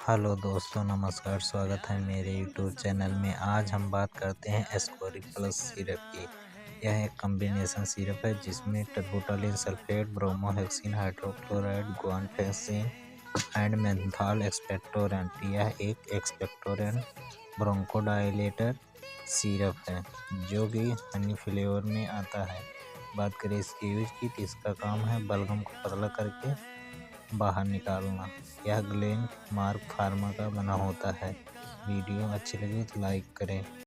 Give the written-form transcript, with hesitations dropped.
Hello दोस्तों, नमस्कार। स्वागत है मेरे यूट्यूब चैनल में। आज हम बात करते हैं एस्कोरिक प्लस सिरप की। यह एक कॉम्बिनेशन सिरप है जिसमें terbutaline sulphate, bromhexine, hydrochloride, guaifenesin and menthol expectorant. यह एक एक्सपेक्टोरेंट ब्रोंकोडायलेटर सिरप है जो कि हनी फ्लेवर में आता है। बात करें इसके यूज की तो इसका काम है बलगम को पतला करके बाहर निकालना। यह ग्लेन मार्क फार्मा का बना होता है। वीडियो अच्छी लगी तो लाइक करें।